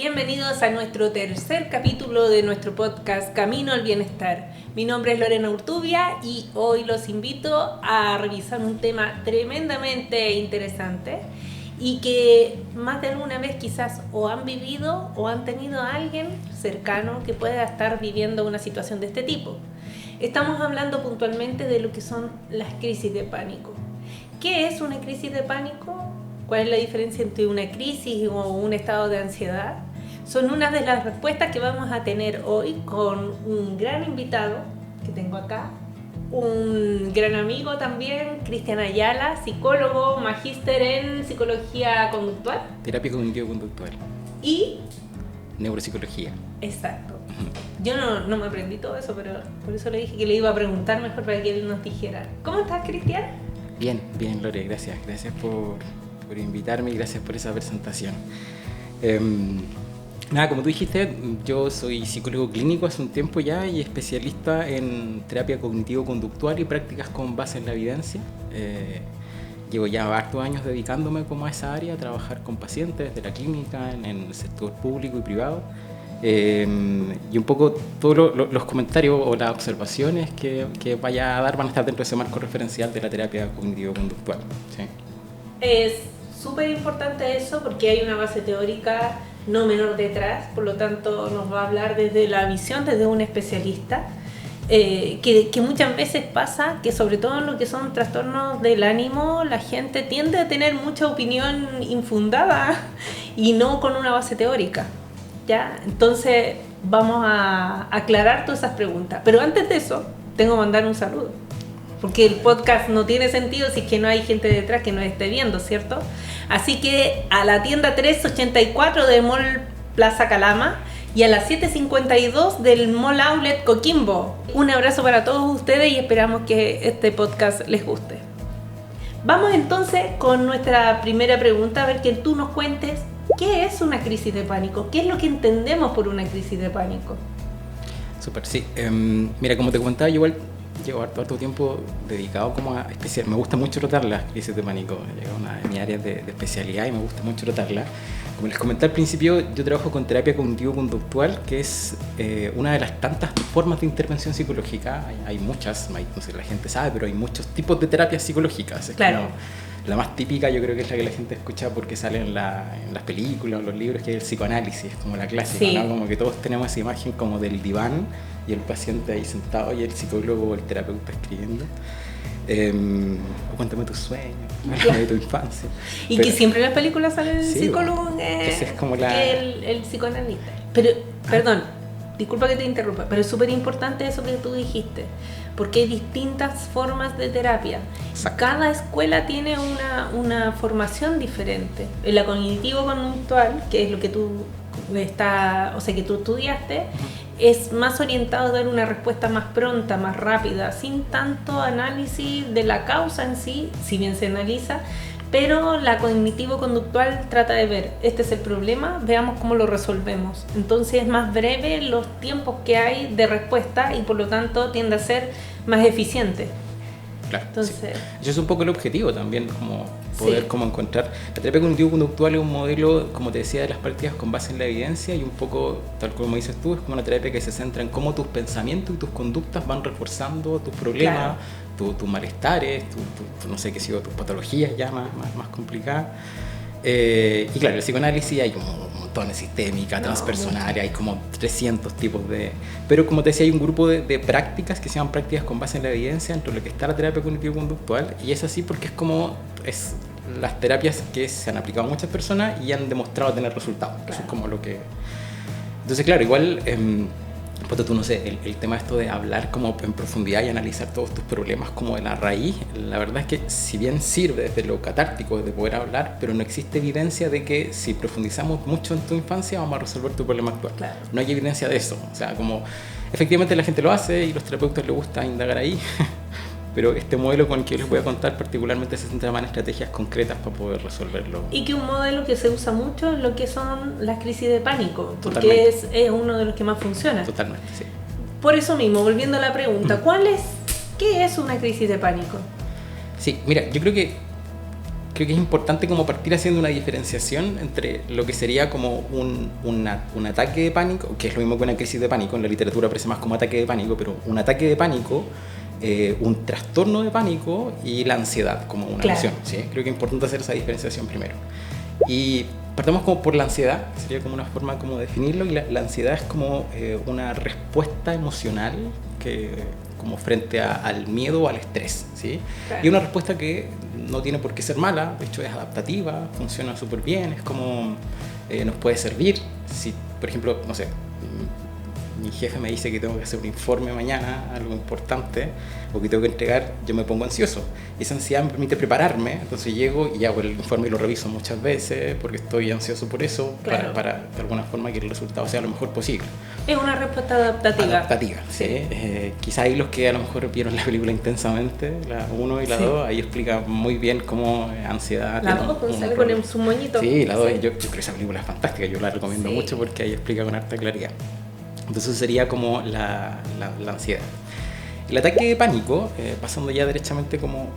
bienvenidos a nuestro tercer capítulo de nuestro podcast Camino al Bienestar. Mi nombre es Lorena Urtubia y hoy los invito a revisar un tema tremendamente interesante y que más de alguna vez quizás o han vivido o han tenido a alguien cercano que pueda estar viviendo una situación de este tipo. Estamos hablando puntualmente de lo que son las crisis de pánico. ¿Qué es una crisis de pánico? ¿Cuál es la diferencia entre una crisis o un estado de ansiedad? Son una de las respuestas que vamos a tener hoy con un gran invitado que tengo acá, un gran amigo también, Cristian Ayala, psicólogo, magíster en psicología conductual. Terapia cognitivo-conductual. Y neuropsicología. Exacto. Yo no me aprendí todo eso, pero por eso le dije que le iba a preguntar mejor para que él nos dijera. ¿Cómo estás, Cristian? Bien, Lore, gracias. Gracias por invitarme y gracias por esa presentación. Como tú dijiste, yo soy psicólogo clínico hace un tiempo ya y especialista en terapia cognitivo-conductual y prácticas con base en la evidencia. Llevo ya hartos años dedicándome como a esa área, a trabajar con pacientes de la clínica, en el sector público y privado. Y un poco todos los comentarios o las observaciones que vaya a dar van a estar dentro de ese marco referencial de la terapia cognitivo-conductual. ¿Sí? Es súper importante eso porque hay una base teórica no menor detrás, por lo tanto nos va a hablar desde la visión, desde un especialista, que muchas veces pasa que sobre todo en lo que son trastornos del ánimo la gente tiende a tener mucha opinión infundada y no con una base teórica, ¿ya? Entonces vamos a aclarar todas esas preguntas, pero antes de eso tengo que mandar un saludo. Porque el podcast no tiene sentido si es que no hay gente detrás que nos esté viendo, ¿cierto? Así que a la tienda 384 del Mall Plaza Calama y a la 752 del Mall Outlet Coquimbo. Un abrazo para todos ustedes y esperamos que este podcast les guste. Vamos entonces con nuestra primera pregunta, a ver que tú nos cuentes qué es una crisis de pánico, qué es lo que entendemos por una crisis de pánico. Súper, sí. Mira, como te comentaba, yo igual llevo harto tiempo dedicado como a especial. Me gusta mucho tratar las crisis de pánico. Es una de mis áreas de especialidad y me gusta mucho tratarla. Como les comenté al principio, yo trabajo con terapia cognitivo-conductual, que es una de las tantas formas de intervención psicológica. Hay muchas, no sé, la gente sabe, pero hay muchos tipos de terapias psicológicas. Es claro. Como la más típica, yo creo que es la que la gente escucha porque sale en las películas, en los libros, que es el psicoanálisis, como la clásica, sí. ¿No? Como que todos tenemos esa imagen como del diván y el paciente ahí sentado y el psicólogo o el terapeuta escribiendo. Cuéntame tus sueños, cuéntame de tu infancia. Y pero, que siempre en las películas sale el sí, psicólogo, es como el psicoanalista. Pero, perdón, disculpa que te interrumpa, pero es súper importante eso que tú dijiste, porque hay distintas formas de terapia. Exacto. Cada escuela tiene una formación diferente. En la cognitivo-conductual, que es lo que tú que tú estudiaste, es más orientado a dar una respuesta más pronta, más rápida, sin tanto análisis de la causa en sí, si bien se analiza, pero la cognitivo-conductual trata de ver, este es el problema, veamos cómo lo resolvemos. Entonces es más breve los tiempos que hay de respuesta y por lo tanto tiende a ser más eficiente. Claro, entonces, sí. Eso es un poco el objetivo también, como poder como encontrar. La terapia cognitivo-conductual es un modelo, como te decía, de las prácticas con base en la evidencia y un poco, tal como dices tú, es como una terapia que se centra en cómo tus pensamientos y tus conductas van reforzando tus problemas, claro. tus malestares, no sé qué sé yo, tus patologías ya más complicadas. Y claro, el psicoanálisis hay como montones, sistémica, transpersonal, hay como 300 tipos de... Pero como te decía, hay un grupo de prácticas que se llaman prácticas con base en la evidencia, entre lo que está la terapia cognitivo-conductual, y es así porque es las terapias que se han aplicado a muchas personas y han demostrado tener resultados. Claro. Eso es como lo que... Entonces, claro, igual... Pues tú, no sé, el tema esto de hablar como en profundidad y analizar todos tus problemas como de la raíz, la verdad es que si bien sirve desde lo catártico de poder hablar, pero no existe evidencia de que si profundizamos mucho en tu infancia vamos a resolver tu problema actual. Claro. No hay evidencia de eso, o sea, como efectivamente la gente lo hace y los terapeutas les gusta indagar ahí, pero este modelo con el que les voy a contar particularmente se centra en estrategias concretas para poder resolverlo. Y que un modelo que se usa mucho en lo que son las crisis de pánico, porque es uno de los que más funciona. Totalmente, sí. Por eso mismo, volviendo a la pregunta, ¿qué es una crisis de pánico? Sí, mira, yo creo que creo que es importante como partir haciendo una diferenciación entre lo que sería como un ataque de pánico, que es lo mismo que una crisis de pánico, en la literatura aparece más como ataque de pánico, pero un ataque de pánico, un trastorno de pánico y la ansiedad como una emoción, ¿sí? Creo que es importante hacer esa diferenciación primero. Y partamos como por la ansiedad, sería como una forma como de definirlo, y la ansiedad es como una respuesta emocional que como frente al miedo o al estrés, ¿sí? Claro. Y una respuesta que no tiene por qué ser mala, de hecho es adaptativa, funciona súper bien, es como nos puede servir. Si, por ejemplo, no sé, mi jefe me dice que tengo que hacer un informe mañana, algo importante, o que tengo que entregar, yo me pongo ansioso. Y esa ansiedad me permite prepararme, entonces llego y hago el informe y lo reviso muchas veces porque estoy ansioso por eso, claro. para de alguna forma que el resultado sea lo mejor posible. Es una respuesta adaptativa. Adaptativa, sí. Quizá ahí los que a lo mejor vieron la película Intensamente, la 1 y la 2, ahí explica muy bien cómo ansiedad... La 2 sale con su moñito. Sí, la 2, yo creo que esa película es fantástica, yo la recomiendo mucho porque ahí explica con harta claridad. Entonces sería como la ansiedad. El ataque de pánico, pasando ya derechamente como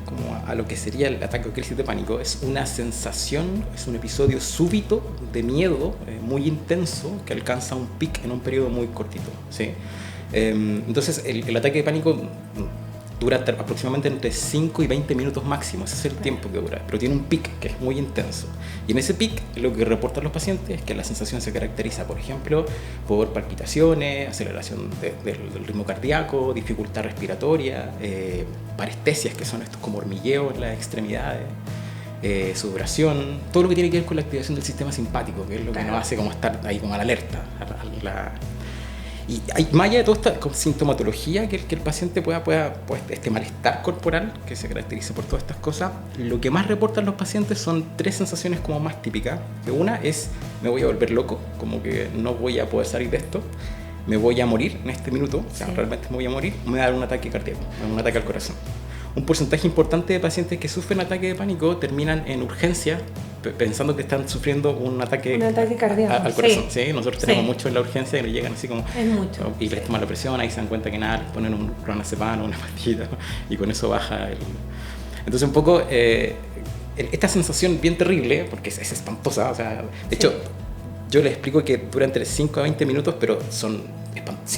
a lo que sería el ataque o crisis de pánico, es una sensación, es un episodio súbito de miedo muy intenso que alcanza un pic en un periodo muy cortito, ¿sí? Entonces el ataque de pánico dura aproximadamente entre 5 y 20 minutos máximo, ese es el tiempo que dura, pero tiene un pic que es muy intenso. Y en ese pic lo que reportan los pacientes es que la sensación se caracteriza, por ejemplo, por palpitaciones, aceleración del ritmo cardíaco, dificultad respiratoria, parestesias, que son estos como hormigueos en las extremidades, sudoración, todo lo que tiene que ver con la activación del sistema simpático, que es lo que nos hace como estar ahí como a la alerta. Y hay más allá de toda esta sintomatología que el paciente pueda este malestar corporal que se caracteriza por todas estas cosas, lo que más reportan los pacientes son 3 sensaciones como más típicas. Que una es, me voy a volver loco, como que no voy a poder salir de esto, me voy a morir en este minuto, o sea, realmente me voy a morir, me va a dar un ataque cardíaco, un ataque al corazón. Un porcentaje importante de pacientes que sufren ataque de pánico terminan en urgencia pensando que están sufriendo un ataque cardíaco al corazón. ¿Sí? Nosotros tenemos mucho en la urgencia que nos llegan así como... Es mucho. Y les toman la presión, ahí se dan cuenta que nada, les ponen un clonazepam o una pastilla y con eso baja el... Entonces un poco esta sensación bien terrible, porque es espantosa, o sea, de hecho yo les explico que dura entre 5 a 20 minutos, pero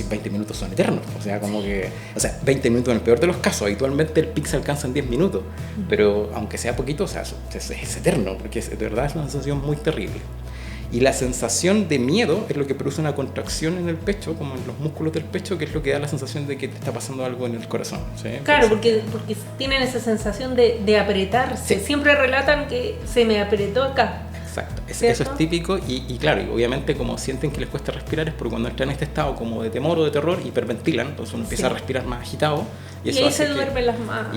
20 minutos son eternos, o sea, 20 minutos en el peor de los casos, habitualmente el pic se alcanza en 10 minutos, pero aunque sea poquito, o sea, es eterno, porque de verdad es una sensación muy terrible. Y la sensación de miedo es lo que produce una contracción en el pecho, como en los músculos del pecho, que es lo que da la sensación de que te está pasando algo en el corazón, ¿sí? Claro, porque tienen esa sensación de apretarse, siempre relatan que se me apretó acá. Exacto, eso es típico y claro, y obviamente como sienten que les cuesta respirar es porque cuando entran en este estado como de temor o de terror hiperventilan, entonces uno empieza a respirar más agitado y eso ahí se duermen las manos.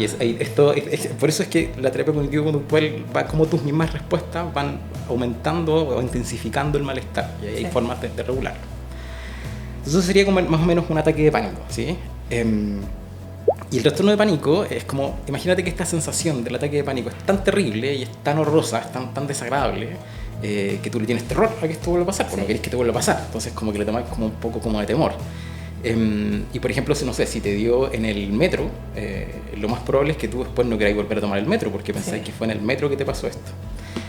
Por eso es que la terapia cognitivo-conductual va como tus mismas respuestas van aumentando o intensificando el malestar y hay formas de regularlo. Eso sería como más o menos un ataque de pánico, ¿sí? Y el trastorno de pánico es como, imagínate que esta sensación del ataque de pánico es tan terrible y es tan horrorosa, es tan desagradable, que tú le tienes terror a que esto vuelva a pasar, porque no querés que te vuelva a pasar, entonces como que le tomas como un poco como de temor. Y por ejemplo, no sé, si te dio en el metro, lo más probable es que tú después no queráis volver a tomar el metro, porque pensáis que fue en el metro que te pasó esto.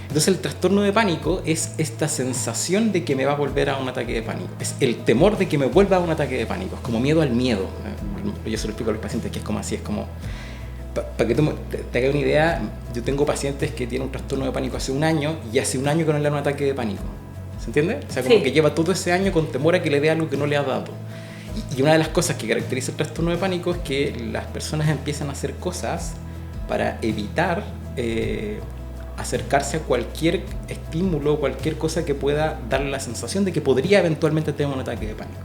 Entonces el trastorno de pánico es esta sensación de que me va a volver a un ataque de pánico, es el temor de que me vuelva a un ataque de pánico, es como miedo al miedo. Yo se lo explico a los pacientes que es como así, es como, para que tú te hagas una idea, yo tengo pacientes que tienen un trastorno de pánico hace un año y hace un año que no le dan un ataque de pánico, ¿se entiende? O sea, como que lleva todo ese año con temor a que le dé algo que no le ha dado. Y una de las cosas que caracteriza el trastorno de pánico es que las personas empiezan a hacer cosas para evitar acercarse a cualquier estímulo, cualquier cosa que pueda darle la sensación de que podría eventualmente tener un ataque de pánico.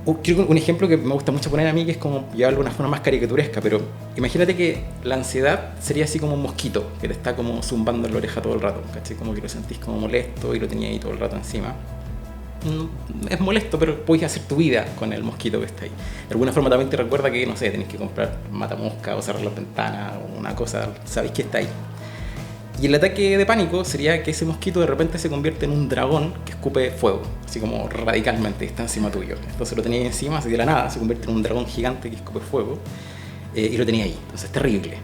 Un ejemplo que me gusta mucho poner a mí, que es como llevarlo de una forma más caricaturesca, pero imagínate que la ansiedad sería así como un mosquito que te está como zumbando en la oreja todo el rato, ¿cachai? Como que lo sentís como molesto y lo tenías ahí todo el rato encima. Es molesto, pero puedes hacer tu vida con el mosquito que está ahí. De alguna forma también te recuerda que, no sé, tenés que comprar matamosca o cerrar las ventanas o una cosa, sabéis que está ahí. Y el ataque de pánico sería que ese mosquito de repente se convierte en un dragón que escupe fuego, así como radicalmente, está encima tuyo. Entonces lo tenías encima, así de la nada, se convierte en un dragón gigante que escupe fuego y lo tenía ahí. Entonces es terrible.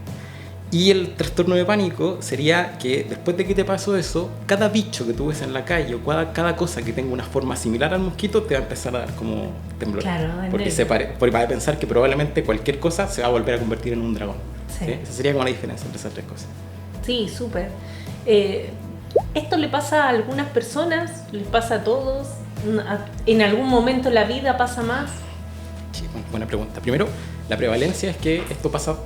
Y el trastorno de pánico sería que después de que te pasó eso, cada bicho que tú ves en la calle o cada cosa que tenga una forma similar al mosquito te va a empezar a dar como temblor. Claro, porque va a pensar que probablemente cualquier cosa se va a volver a convertir en un dragón. Sí. ¿Sí? Esa sería como la diferencia entre esas tres cosas. Sí, súper. ¿Esto le pasa a algunas personas? ¿Les pasa a todos? ¿En algún momento en la vida pasa más? Sí, buena pregunta. Primero, la prevalencia es que esto pasa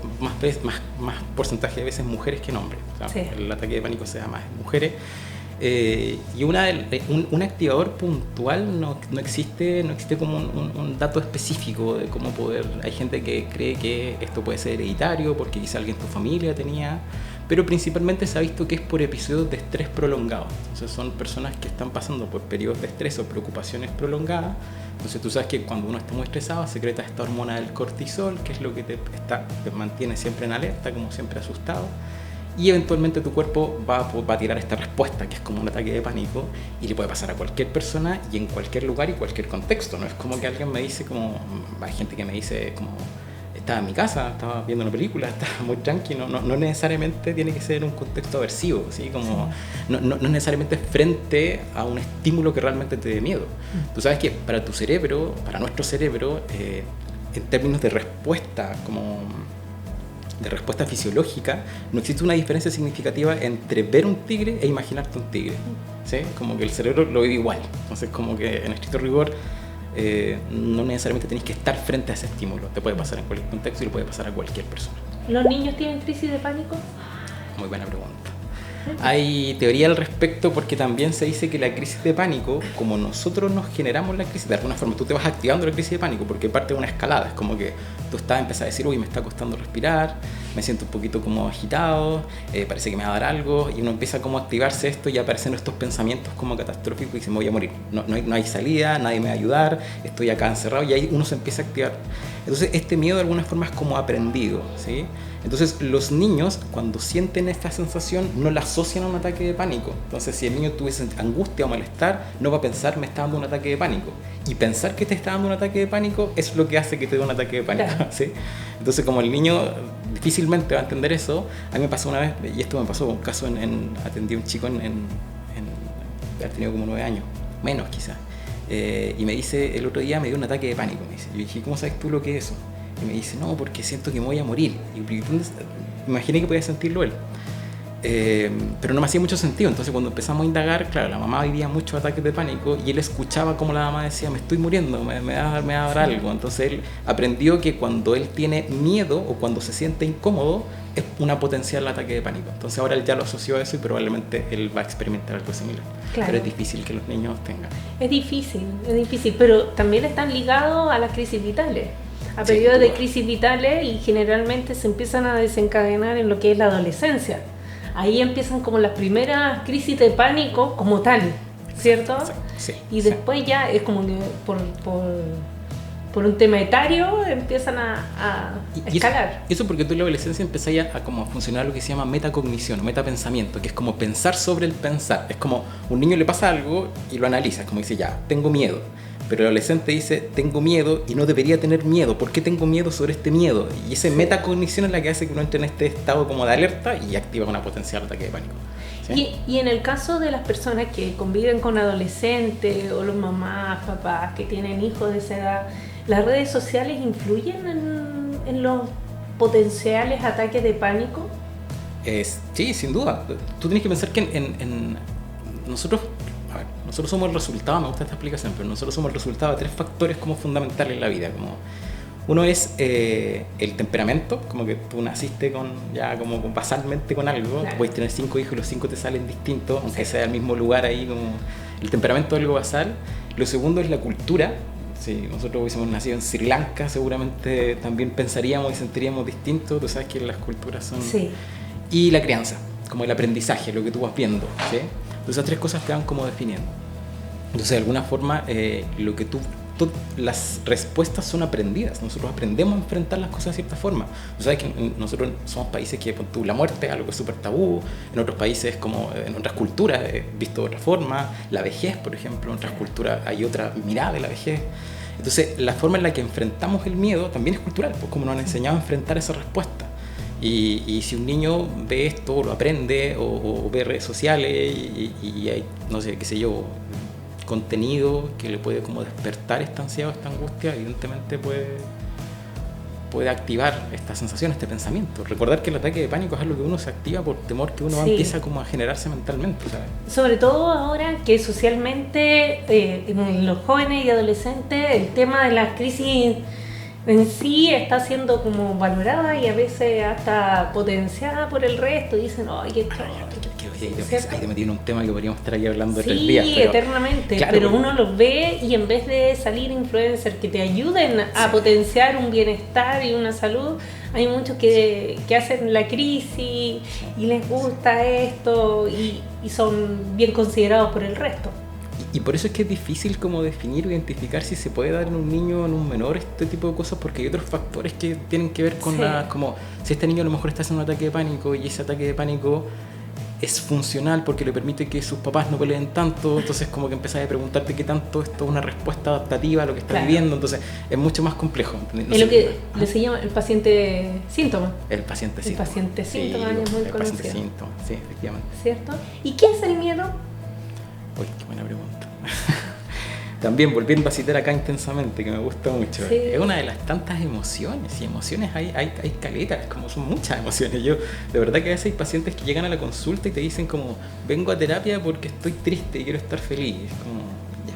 más porcentaje de veces en mujeres que en hombres. O sea, Sí. El ataque de pánico se da más en mujeres. Y un activador puntual no existe como un dato específico de cómo poder. Hay gente que cree que esto puede ser hereditario porque quizá alguien en tu familia tenía, pero principalmente se ha visto que es por episodios de estrés prolongados. Entonces son personas que están pasando por periodos de estrés o preocupaciones prolongadas. Entonces tú sabes que cuando uno está muy estresado secreta esta hormona del cortisol, que es lo que te mantiene siempre en alerta, como siempre asustado. Y eventualmente tu cuerpo va a tirar esta respuesta, que es como un ataque de pánico, y le puede pasar a cualquier persona y en cualquier lugar y cualquier contexto. No es como que alguien me dice, como hay gente que me dice, como estaba en mi casa, estaba viendo una película, estaba muy tranqui, no necesariamente tiene que ser un contexto aversivo, ¿sí? Como, sí. No necesariamente frente a un estímulo que realmente te dé miedo. Tú sabes que para tu cerebro, para nuestro cerebro, en términos de respuesta, de respuesta fisiológica, no existe una diferencia significativa entre ver un tigre e imaginarte un tigre, ¿sí? Como que el cerebro lo vive igual. Entonces, como que en estricto rigor, no necesariamente tenés que estar frente a ese estímulo. Te puede pasar en cualquier contexto y le puede pasar a cualquier persona. ¿Los niños tienen crisis de pánico? Muy buena pregunta. Hay teoría al respecto porque también se dice que la crisis de pánico, como nosotros nos generamos la crisis, de alguna forma tú te vas activando la crisis de pánico porque parte de una escalada. Es como que tú empiezas a decir, uy, me está costando respirar, me siento un poquito como agitado, parece que me va a dar algo, y uno empieza como a activarse esto y aparecen estos pensamientos como catastróficos y dice, me voy a morir, no hay salida, nadie me va a ayudar, estoy acá encerrado, y ahí uno se empieza a activar. Entonces este miedo de alguna forma es como aprendido, ¿sí? Entonces los niños cuando sienten esta sensación no la asocian a un ataque de pánico. Entonces si el niño tuviese angustia o malestar, no va a pensar me está dando un ataque de pánico. Y pensar que te está dando un ataque de pánico es lo que hace que te dé un ataque de pánico, claro. ¿Sí? Entonces como el niño difícilmente va a entender eso, a mí me pasó una vez, y esto me pasó un caso atendí a un chico ha tenido como 9 años, menos quizás. Y me dice, el otro día me dio un ataque de pánico, me dice. Yo dije, ¿cómo sabes tú lo que es eso? Y me dice, no, porque siento que me voy a morir. Y imaginé que podía sentirlo él. Pero no me hacía mucho sentido. Entonces cuando empezamos a indagar, claro, la mamá vivía muchos ataques de pánico y él escuchaba como la mamá decía, me estoy muriendo, me va a dar algo. Entonces él aprendió que cuando él tiene miedo o cuando se siente incómodo, es una potencial ataque de pánico. Entonces ahora él ya lo asoció a eso y probablemente él va a experimentar algo similar. Claro. Pero es difícil que los niños tengan. Es difícil, pero también están ligados a las crisis vitales, a periodos de crisis vitales, y generalmente se empiezan a desencadenar en lo que es la adolescencia. Ahí empiezan como las primeras crisis de pánico como tal, ¿cierto? Sí, y después ya es como que por un tema etario empiezan a escalar. Eso porque tú en la adolescencia empezás ya a como funcionar lo que se llama metacognición o metapensamiento, que es como pensar sobre el pensar. Es como un niño le pasa algo y lo analiza, como dice, ya, tengo miedo. Pero el adolescente dice, tengo miedo y no debería tener miedo. ¿Por qué tengo miedo sobre este miedo? Y esa metacognición es la que hace que uno entre en este estado como de alerta y activa una potencial ataque de pánico. ¿Sí? Y en el caso de las personas que conviven con adolescentes o los mamás, papás que tienen hijos de esa edad, ¿las redes sociales influyen en los potenciales ataques de pánico? Sí, sin duda. Tú tienes que pensar que nosotros somos el resultado, me gusta esta explicación, pero nosotros somos el resultado de 3 factores como fundamentales en la vida. Como uno es el temperamento, como que tú naciste como basalmente con algo, claro. Puedes tener 5 hijos y los 5 te salen distintos, aunque sea el mismo lugar ahí, como el temperamento es algo basal. Lo segundo es la cultura. Si nosotros hubiésemos nacido en Sri Lanka, seguramente también pensaríamos y sentiríamos distinto. Tú sabes que las culturas son... Sí. Y la crianza, como el aprendizaje, lo que tú vas viendo, ¿sí? Entonces esas 3 cosas te van como definiendo. Entonces de alguna forma las respuestas son aprendidas. Nosotros aprendemos a enfrentar las cosas de cierta forma. Tú sabes que nosotros somos países que la muerte es algo que es súper tabú. En otros países, como en otras culturas, es visto de otra forma. La vejez, por ejemplo, en otras culturas hay otra mirada de la vejez. Entonces la forma en la que enfrentamos el miedo también es cultural, pues como nos han enseñado a enfrentar esa respuesta. Y si un niño ve esto, lo aprende, o ve redes sociales y hay, no sé, qué sé yo, contenido que le puede como despertar esta ansiedad o esta angustia, evidentemente puede activar esta sensación, este pensamiento. Recordar que el ataque de pánico es algo que uno se activa por temor que uno empieza como a generarse mentalmente, ¿sabes? Sobre todo ahora que socialmente en los jóvenes y adolescentes el tema de la crisis en sí está siendo como valorada y a veces hasta potenciada por el resto. Dicen, oye, esto... Ahí te metí en un tema que podríamos estar aquí hablando de 3 días. Sí, eternamente, claro, pero uno los ve y en vez de salir influencers que te ayuden a potenciar un bienestar y una salud, hay muchos que hacen la crisis y les gusta esto y son bien considerados por el resto. Y por eso es que es difícil como definir o identificar si se puede dar en un niño o en un menor este tipo de cosas, porque hay otros factores que tienen que ver con como si este niño a lo mejor está haciendo un ataque de pánico y ese ataque de pánico es funcional porque le permite que sus papás no peleen tanto, entonces como que empezás a preguntarte qué tanto esto es una respuesta adaptativa a lo que está viviendo, entonces es mucho más complejo. No es lo que se llama el paciente síntoma. El paciente síntoma. El paciente síntoma es muy conocido. El paciente síntoma, sí, efectivamente. ¿Cierto? ¿Y qué es el miedo? Uy, qué buena pregunta. También volviendo a citar acá intensamente, que me gusta mucho, es una de las tantas emociones, y emociones hay caletas, como son muchas emociones. Yo, de verdad que a veces hay pacientes que llegan a la consulta y te dicen como, vengo a terapia porque estoy triste y quiero estar feliz. Es como, ya,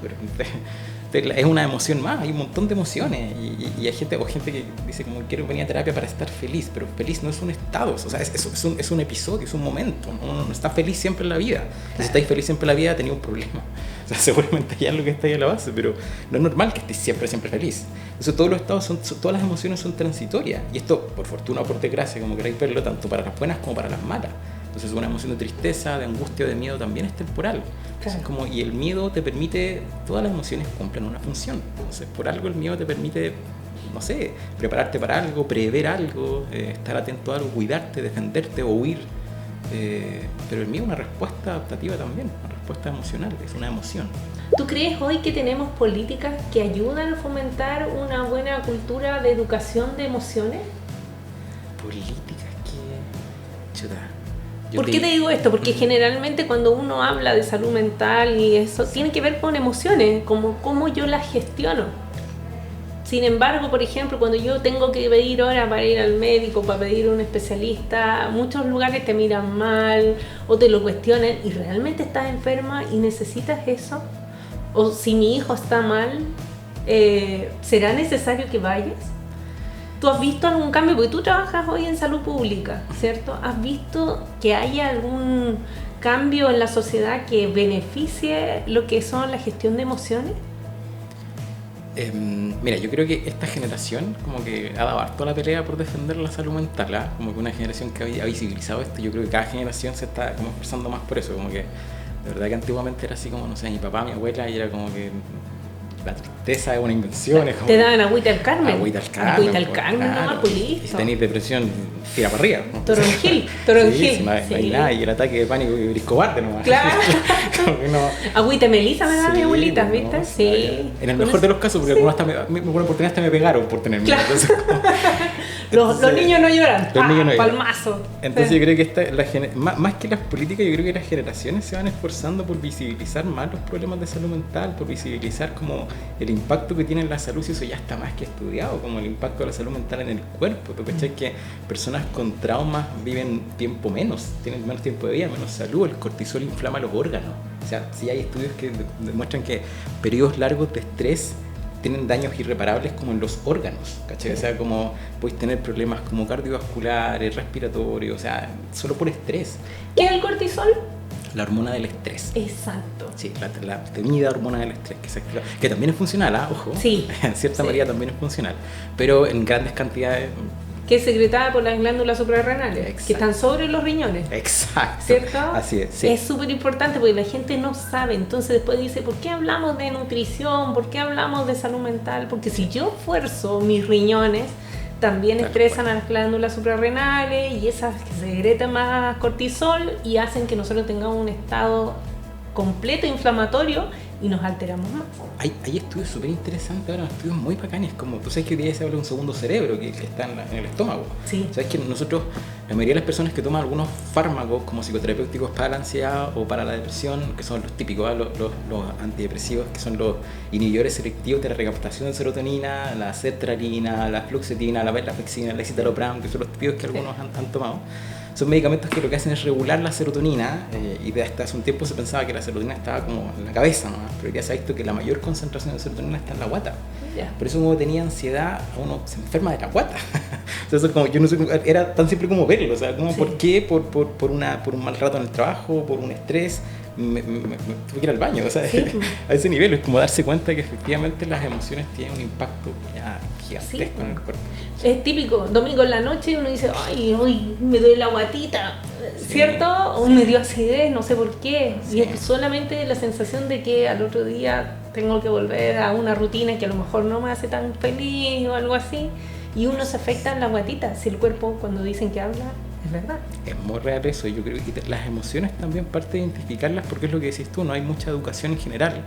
pero es una emoción más, hay un montón de emociones, y hay gente que dice como, quiero venir a terapia para estar feliz, pero feliz no es un estado, o sea, es un episodio, es un momento, no está feliz siempre en la vida. Si estáis feliz siempre en la vida, tenéis un problema. O sea, seguramente hay algo que está ahí a la base, pero no es normal que estés siempre feliz. Entonces todos los estados todas las emociones son transitorias, y esto, por fortuna o por desgracia, como queráis verlo, tanto para las buenas como para las malas. Entonces una emoción de tristeza, de angustia o de miedo también es temporal. Entonces, y el miedo te permite, todas las emociones cumplen una función. Entonces por algo el miedo te permite, no sé, prepararte para algo, prever algo, estar atento a algo, cuidarte, defenderte o huir. Pero el miedo es una respuesta adaptativa también, una respuesta emocional, es una emoción. ¿Tú crees hoy que tenemos políticas que ayudan a fomentar una buena cultura de educación de emociones? Políticas que... chuta. ¿Por qué te digo esto? Porque generalmente cuando uno habla de salud mental y eso, tiene que ver con emociones, como cómo yo las gestiono. Sin embargo, por ejemplo, cuando yo tengo que pedir hora para ir al médico, para pedir a un especialista, muchos lugares te miran mal o te lo cuestionan y realmente estás enferma y necesitas eso. O si mi hijo está mal, ¿será necesario que vayas? ¿Tú has visto algún cambio? Porque tú trabajas hoy en salud pública, ¿cierto? ¿Has visto que haya algún cambio en la sociedad que beneficie lo que son la gestión de emociones? Mira, yo creo que esta generación como que ha dado harto la pelea por defender la salud mental, ¿eh? Como que una generación que ha visibilizado esto. Yo creo que cada generación se está como esforzando más por eso, como que de verdad que antiguamente era así como, no sé, mi papá, mi abuela, y era como que la tristeza es una invención. Es como te daban agüita al Carmen. Agüita al Carmen, claro. Nomás, pues listo. Y si tenéis depresión, tira para arriba, ¿no? Toronjil. Sí, no hay nada, y el ataque de pánico que briscobarde nomás. Claro. Agüita melisa me da mi abuelita, ¿viste? No, sí. En el mejor de los casos, porque alguna oportunidad hasta me pegaron por tener miedo. Claro. Los niños no lloran. Los niños no lloran. Palmazo. Entonces yo creo que más que las políticas, yo creo que las generaciones se van esforzando por visibilizar más los problemas de salud mental, por visibilizar como el impacto que tiene en la salud, y eso ya está más que estudiado, como el impacto de la salud mental en el cuerpo. ¿Tú cachai? Que personas con traumas viven tiempo menos, tienen menos tiempo de vida, menos salud, el cortisol inflama los órganos. O sea, sí hay estudios que demuestran que periodos largos de estrés tienen daños irreparables como en los órganos, ¿cachai? O sea, como puedes tener problemas como cardiovasculares, respiratorios, o sea, solo por estrés. ¿Qué es el cortisol? La hormona del estrés. Exacto. Sí, la temida hormona del estrés, que también es funcional, ojo. Sí. En cierta medida también es funcional, pero en grandes cantidades. Que es secretada por las glándulas suprarrenales. Exacto. Que están sobre los riñones. Exacto. ¿Cierto? Así es. Sí. Es súper importante porque la gente no sabe. Entonces después dice, ¿por qué hablamos de nutrición? ¿Por qué hablamos de salud mental? Porque si yo esfuerzo mis riñones, también estresan a las glándulas suprarrenales y esas que secretan más cortisol y hacen que nosotros tengamos un estado completo inflamatorio y nos alteramos más. Hay estudios súper interesantes ahora, estudios muy bacanes, como tú sabes que hoy día se habla de un segundo cerebro que está en el estómago. Sí. Sabes que nosotros, la mayoría de las personas que toman algunos fármacos como psicoterapéuticos para la ansiedad o para la depresión, que son los típicos, los antidepresivos, que son los inhibidores selectivos de la recaptación de serotonina, la sertralina, la fluoxetina, la venlafaxina, la escitalopram, que son los típicos que algunos han tomado. Son medicamentos que lo que hacen es regular la serotonina, y de hasta hace un tiempo se pensaba que la serotonina estaba como en la cabeza, ¿no? Pero ya se ha visto que la mayor concentración de serotonina está en la guata. Yeah. Por eso uno tenía ansiedad, uno se enferma de la guata. Entonces, como, yo no sé, era tan simple como verlo, o sea, como, sí. ¿Por qué? Por un mal rato en el trabajo, por un estrés, me tuve que ir al baño, o sea, sí. A ese nivel es como darse cuenta que efectivamente las emociones tienen un impacto ya gigantesco, sí, en el cuerpo. Es típico, domingo en la noche uno dice, ay, hoy me duele la guatita, ¿cierto? O me dio acidez, no sé por qué. Sí. Y es solamente la sensación de que al otro día tengo que volver a una rutina que a lo mejor no me hace tan feliz o algo así. Y uno se afecta en la guatita, si el cuerpo cuando dicen que habla, es verdad. Es muy real eso, yo creo que las emociones también parte de identificarlas, porque es lo que decís tú, no hay mucha educación en general.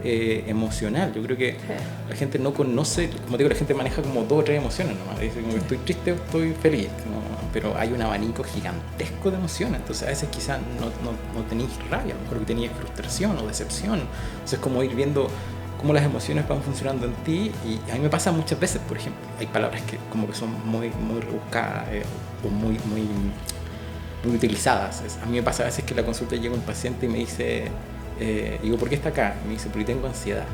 Emocional, yo creo que la gente no conoce, como digo, la gente maneja como 2 o 3 emociones nomás, dice como que estoy triste o estoy feliz, ¿no? Pero hay un abanico gigantesco de emociones, entonces a veces quizás no tenéis rabia, a lo mejor que tenéis frustración o decepción, entonces es como ir viendo cómo las emociones van funcionando en ti. Y a mí me pasa muchas veces, por ejemplo, hay palabras que como que son muy rebuscadas, o muy utilizadas. A mí me pasa a veces que en la consulta llega un paciente y me dice, digo, ¿por qué está acá? Y me dice, porque tengo ansiedad.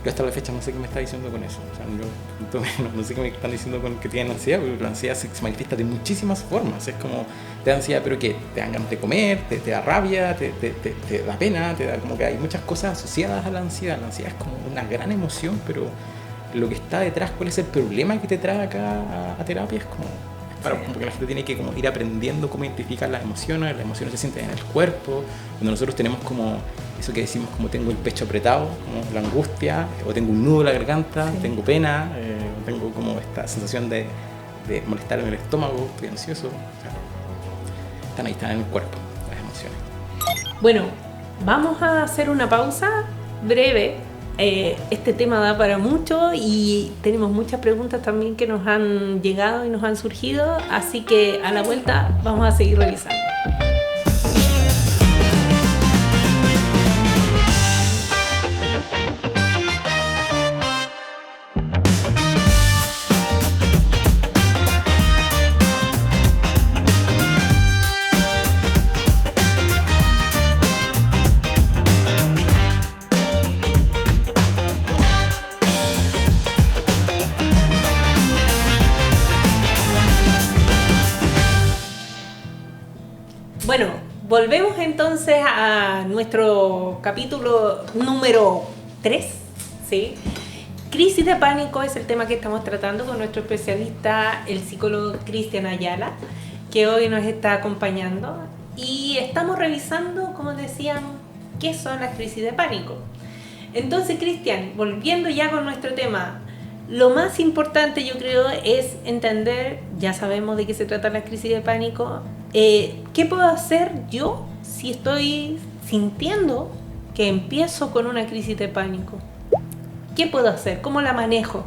Yo hasta la fecha no sé qué me está diciendo con eso. O sea, yo no sé qué me están diciendo con que tienen ansiedad, porque la ansiedad se manifiesta de muchísimas formas. Es como, te da ansiedad, pero que te dan ganas de comer, te da rabia, te da pena, te da como que hay muchas cosas asociadas a la ansiedad. La ansiedad es como una gran emoción, pero lo que está detrás, cuál es el problema que te trae acá a terapia, es como... porque la gente tiene que como ir aprendiendo cómo identificar las emociones se sienten en el cuerpo, cuando nosotros tenemos como eso que decimos como tengo el pecho apretado, como la angustia, o tengo un nudo en la garganta, sí. Tengo pena, tengo como esta sensación de molestar en el estómago, estoy ansioso, o sea, están en el cuerpo las emociones. Bueno, vamos a hacer una pausa breve. Este tema da para mucho y tenemos muchas preguntas también que nos han llegado y nos han surgido, así que a la vuelta vamos a seguir revisando. Bueno, volvemos entonces a nuestro capítulo número 3, ¿sí? Crisis de pánico es el tema que estamos tratando con nuestro especialista, el psicólogo Cristian Ayala, que hoy nos está acompañando. Y estamos revisando, como decíamos, qué son las crisis de pánico. Entonces, Cristian, volviendo ya con nuestro tema, lo más importante yo creo es entender, ya sabemos de qué se trata la crisis de pánico. ¿Qué puedo hacer yo si estoy sintiendo que empiezo con una crisis de pánico? ¿Qué puedo hacer? ¿Cómo la manejo?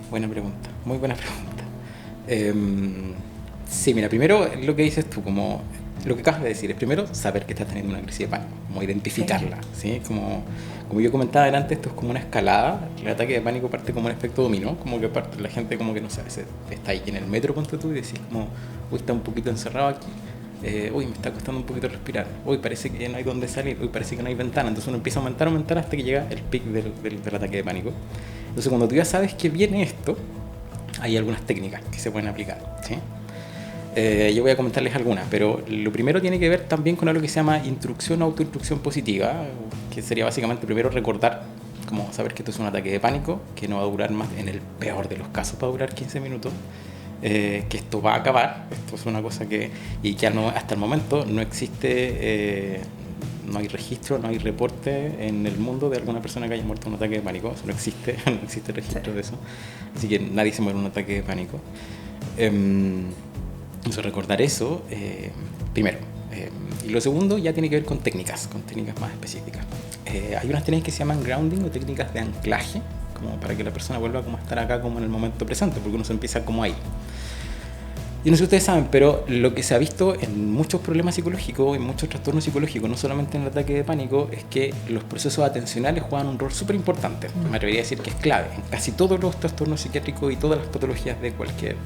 Buena pregunta, muy buena pregunta. Sí, mira, primero lo que dices tú, como lo que acabas de decir, es primero saber que estás teniendo una crisis de pánico, como identificarla, ¿sí? Como yo comentaba antes, esto es como una escalada. El ataque de pánico parte como un efecto dominó, como que parte la gente como que no sabe, está ahí en el metro, ponte tú, y decís como, uy, está un poquito encerrado aquí, uy, me está costando un poquito respirar, uy, parece que no hay dónde salir, uy, parece que no hay ventana. Entonces uno empieza a aumentar hasta que llega el pic del ataque de pánico. Entonces cuando tú ya sabes que viene esto, hay algunas técnicas que se pueden aplicar, ¿sí? Yo voy a comentarles algunas, pero lo primero tiene que ver también con algo que se llama instrucción o autoinstrucción positiva, que sería básicamente primero recordar, como saber que esto es un ataque de pánico, que no va a durar más, en el peor de los casos va a durar 15 minutos, que esto va a acabar, esto es una cosa que hasta el momento no existe, no hay registro, no hay reporte en el mundo de alguna persona que haya muerto en un ataque de pánico, eso no existe, no existe registro de eso, así que nadie se muere en un ataque de pánico. Entonces recordar eso, primero. Y lo segundo ya tiene que ver con técnicas más específicas. hay unas técnicas que se llaman grounding o técnicas de anclaje, como para que la persona vuelva como a estar acá como en el momento presente, porque uno se empieza como ahí. Yo no sé si ustedes saben, pero lo que se ha visto en muchos problemas psicológicos, en muchos trastornos psicológicos, no solamente en el ataque de pánico, es que los procesos atencionales juegan un rol súper importante. Me atrevería a decir que es clave en casi todos los trastornos psiquiátricos y todas las patologías de cualquier...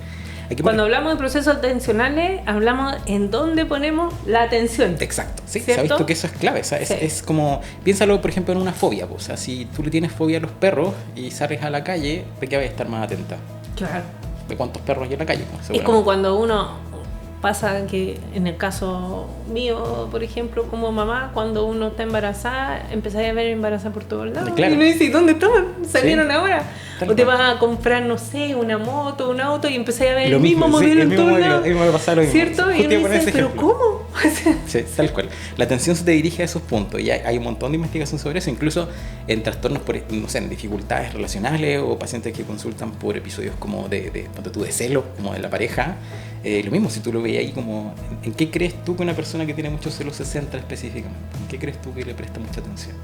Cuando hablamos de procesos atencionales, hablamos en dónde ponemos la atención. Exacto, sí, ¿cierto? Se ha visto que eso es clave. O sea, es como, piénsalo por ejemplo en una fobia. O sea, si tú le tienes fobia a los perros y sales a la calle, ¿de qué vas a estar más atenta? Claro. ¿De cuántos perros hay en la calle? Es como cuando uno pasa que, en el caso mío, por ejemplo, como mamá, cuando uno está embarazada, empezáis a ver embarazada por todos lados. Claro. Y uno dice, ¿dónde estaban? Salieron ahora. Tal o te cual. vas a comprar, no sé, una moto, un auto y empezáis a ver Lo el mismo modelo en todos lados. Me pasa lo mismo. ¿Cierto? Y uno dice, ¿pero cómo? Sí, tal cual. La atención se te dirige a esos puntos y hay un montón de investigación sobre eso, incluso en trastornos, no sé, en dificultades relacionales o pacientes que consultan por episodios como de celos, como de la pareja. Lo mismo, si tú lo veías ahí como... ¿En qué crees tú que una persona que tiene muchos celos se centra específicamente? ¿En qué crees tú que le presta mucha atención?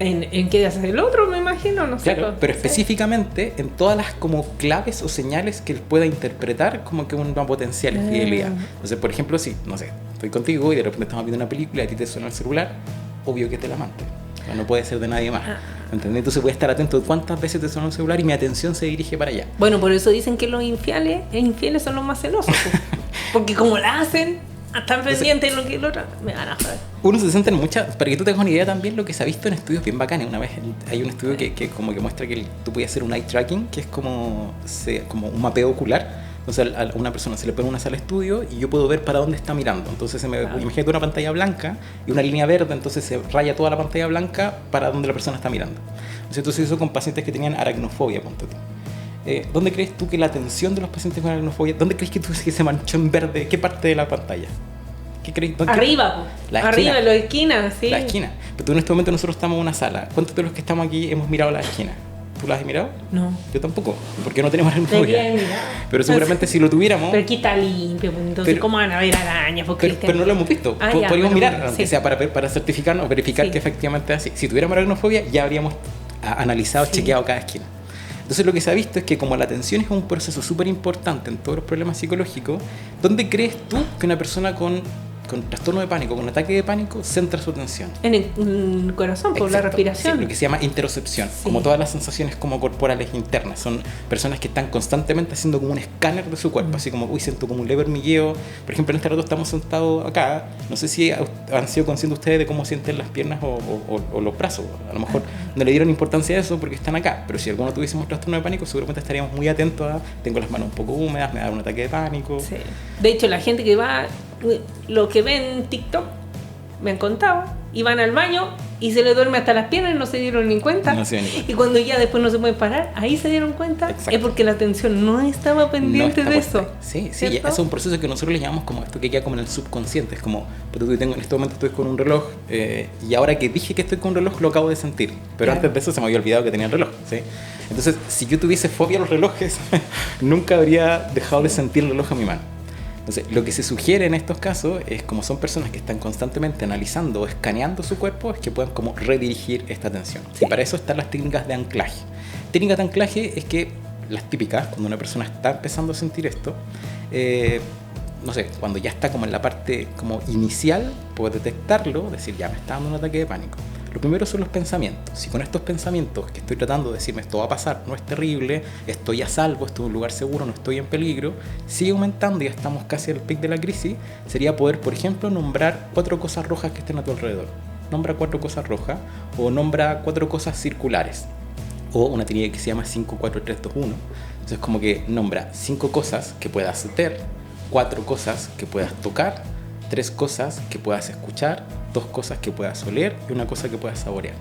¿En qué hace el otro, me imagino? No sé. Claro, pero específicamente en todas las como claves o señales que él pueda interpretar como que una potencial infidelidad. Entonces, por ejemplo, si, no sé, estoy contigo y de repente estamos viendo una película y a ti te suena el celular, obvio que es del amante. O sea, no puede ser de nadie más. ¿Entendés? Entonces voy a estar atento de cuántas veces te suena el celular y mi atención se dirige para allá. Bueno, por eso dicen que los infieles son los más celosos. Porque como la hacen, están pendientes de lo que el otro... Me van a joder. Uno se centra en muchas... Para que tú te hagas una idea también, lo que se ha visto en estudios bien bacanes. Una vez hay un estudio que como que muestra que tú puedes hacer un eye tracking, que es como un mapeo ocular. Entonces a una persona se le pone una sala de estudio y yo puedo ver para dónde está mirando. Entonces imagínate una pantalla blanca y una línea verde, entonces se raya toda la pantalla blanca para donde la persona está mirando. Entonces eso con pacientes que tenían aracnofobia, ponte tú. ¿Dónde crees tú que la atención de los pacientes con aracnofobia, dónde crees que tú que se manchó en verde? ¿Qué parte de la pantalla? ¿Qué crees? Arriba, arriba, en la esquina, sí. La esquina. Pero tú en este momento nosotros estamos en una sala. ¿Cuántos de los que estamos aquí hemos mirado la esquina? ¿Tú la has mirado? No. Yo tampoco, porque no tenemos aracnofobia. Pero seguramente si lo tuviéramos... Pero aquí está limpio, pues, entonces ¿cómo van a ver arañas? Pero no lo hemos visto. Podríamos mirar, aunque sea para certificarnos, verificar que efectivamente es así. Si tuviéramos aracnofobia, ya habríamos analizado, chequeado cada esquina. Entonces lo que se ha visto es que como la atención es un proceso súper importante en todos los problemas psicológicos, ¿dónde crees tú que una persona con trastorno de pánico, con ataque de pánico, centra su atención? En el corazón, por la respiración. Sí, lo que se llama interocepción, sí. Como todas las sensaciones como corporales internas. Son personas que están constantemente haciendo como un escáner de su cuerpo, así como, uy, siento como un leve hormigueo. Por ejemplo, en este rato estamos sentados acá, no sé si han sido conscientes ustedes de cómo sienten las piernas o los brazos. A lo mejor no le dieron importancia a eso porque están acá, pero si alguno tuviésemos trastorno de pánico, seguramente estaríamos muy atentos a, tengo las manos un poco húmedas, me da un ataque de pánico. Sí. De hecho, la gente que va, lo que ven en TikTok, me han contado, y van al baño y se le duerme hasta las piernas y no se dieron ni cuenta. Y cuando ya después no se pueden parar, ahí se dieron cuenta. Exacto. Es porque la atención no estaba pendiente de eso. Sí, es un proceso que nosotros le llamamos como esto que queda como en el subconsciente. Es como, en este momento estoy con un reloj y ahora que dije que estoy con un reloj lo acabo de sentir. Pero antes de eso se me había olvidado que tenía el reloj. ¿Sí? Entonces, si yo tuviese fobia a los relojes, nunca habría dejado de sentir el reloj en mi mano. Entonces, lo que se sugiere en estos casos es, como son personas que están constantemente analizando o escaneando su cuerpo, es que puedan como redirigir esta atención. Sí. Y para eso están las técnicas de anclaje. Técnicas de anclaje es que, las típicas, cuando una persona está empezando a sentir esto, no sé, cuando ya está como en la parte como inicial, puede detectarlo, decir, ya me está dando un ataque de pánico. Lo primero son los pensamientos. Si con estos pensamientos que estoy tratando de decirme esto va a pasar, no es terrible, estoy a salvo, estoy en un lugar seguro, no estoy en peligro, sigue aumentando y ya estamos casi al pic de la crisis, sería poder, por ejemplo, nombrar 4 cosas rojas que estén a tu alrededor. Nombra 4 cosas rojas o nombra 4 cosas circulares. O una teoría que se llama 5, 4, 3, 2, 1. Entonces como que nombra 5 cosas que puedas ver, 4 cosas que puedas tocar, 3 cosas que puedas escuchar, 2 cosas que puedas oler y 1 cosa que puedas saborear.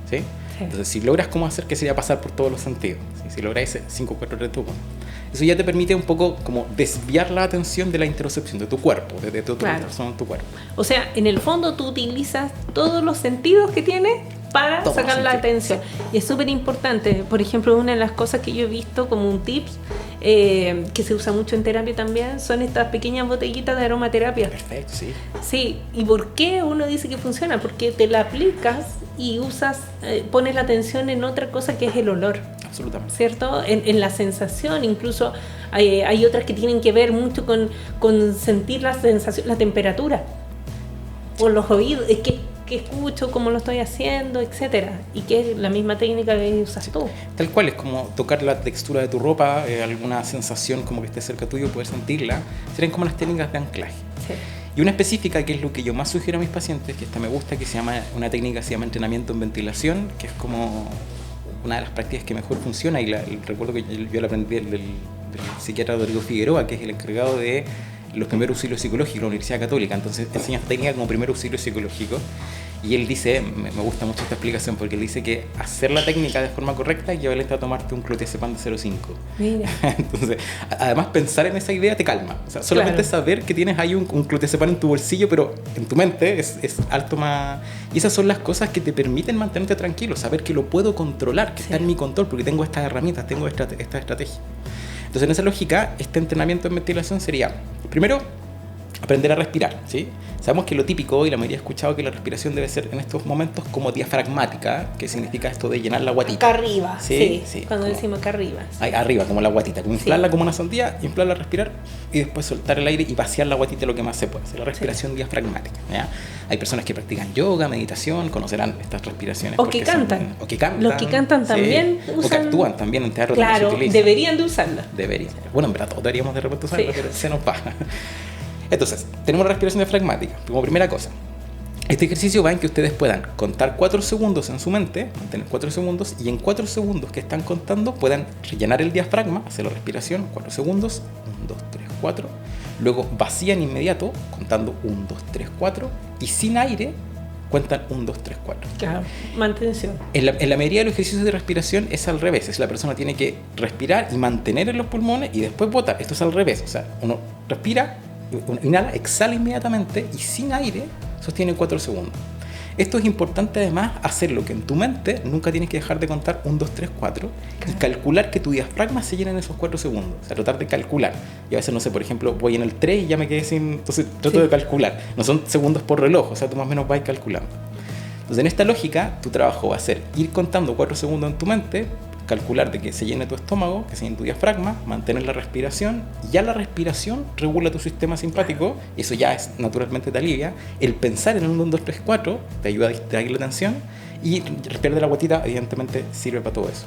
¿Sí? Sí. Entonces, si logras cómo hacer, que sería pasar por todos los sentidos. ¿Sí? Si logras ese 5, 4, 3, 2, 1. Eso ya te permite un poco como desviar la atención de la interocepción de tu cuerpo, de tu persona en tu cuerpo. O sea, en el fondo tú utilizas todos los sentidos que tienes para sacar la atención. Sí. Y es súper importante. Por ejemplo, una de las cosas que yo he visto como un tips que se usa mucho en terapia también, son estas pequeñas botellitas de aromaterapia. Perfecto, sí. Sí, ¿y por qué uno dice que funciona? Porque te la aplicas y usas, pones la atención en otra cosa que es el olor. Absolutamente. ¿Cierto? En la sensación, incluso hay otras que tienen que ver mucho con sentir la sensación, la temperatura, por los oídos, que escucho, cómo lo estoy haciendo, etcétera, y que es la misma técnica que usas tú. Tal cual, es como tocar la textura de tu ropa, alguna sensación como que esté cerca tuyo, poder sentirla, serían como las técnicas de anclaje. Sí. Y una específica, que es lo que yo más sugiero a mis pacientes, que esta me gusta, que se llama, una técnica que se llama entrenamiento en ventilación, que es como una de las prácticas que mejor funciona, y recuerdo que yo la aprendí del psiquiatra Rodrigo Figueroa, que es el encargado de los primeros auxilios psicológicos de la Universidad Católica. Entonces enseña esta técnica como primer auxilio psicológico, y él dice, me gusta mucho esta explicación, porque él dice que hacer la técnica de forma correcta equivalente a tomarte un clonazepam de 0,5. Mira. Entonces, además pensar en esa idea te calma, o sea, solamente saber que tienes ahí un clonazepam en tu bolsillo, pero en tu mente es alto más, y esas son las cosas que te permiten mantenerte tranquilo, saber que lo puedo controlar, que está en mi control, porque tengo estas herramientas, tengo esta estrategia. Entonces, en esa lógica, este entrenamiento en ventilación sería, primero, aprender a respirar, ¿sí? Sabemos que lo típico, y la mayoría ha escuchado, que la respiración debe ser en estos momentos como diafragmática, que significa esto de llenar la guatita. Acá arriba, sí, cuando como, decimos acá arriba. Sí. Ahí arriba, como la guatita, como inflarla como una sandía, inflarla, respirar, y después soltar el aire y vaciar la guatita lo que más se puede. Es la respiración diafragmática, ¿ya? Hay personas que practican yoga, meditación, conocerán estas respiraciones. O que cantan. O que cantan. Los que cantan también usan... O que actúan también en teatro. Claro, se utiliza. deberían de usarla. Deberían. Bueno, en verdad todos deberíamos de repente usarla, pero se nos va. Entonces, tenemos la respiración diafragmática como primera cosa. Este ejercicio va en que ustedes puedan contar 4 segundos en su mente, mantener 4 segundos, y en 4 segundos que están contando puedan rellenar el diafragma, hacer la respiración, 4 segundos, 1, 2, 3, 4. Luego vacían inmediato, contando 1, 2, 3, 4, y sin aire cuentan 1, 2, 3, 4. Claro, mantención. En la mayoría de los ejercicios de respiración es al revés, es la persona tiene que respirar y mantener en los pulmones y después botar. Esto es al revés, o sea, uno respira, uno inhala, exhala inmediatamente y sin aire sostiene 4 segundos. Esto es importante además hacerlo, que en tu mente nunca tienes que dejar de contar 1, 2, 3, 4 y calcular que tu diafragma se llena en esos 4 segundos. O sea, tratar de calcular. Y a veces, no sé, por ejemplo, voy en el 3 y ya me quedé sin... Entonces trato de calcular. No son segundos por reloj, o sea, tú más o menos vas calculando. Entonces, en esta lógica, tu trabajo va a ser ir contando 4 segundos en tu mente, calcular de que se llene tu estómago, que se llene tu diafragma, mantener la respiración, y ya la respiración regula tu sistema simpático, y eso ya es, naturalmente te alivia. El pensar en el 1, 2, 3, 4 te ayuda a distraer la atención, y respirar de la guatita evidentemente sirve para todo eso.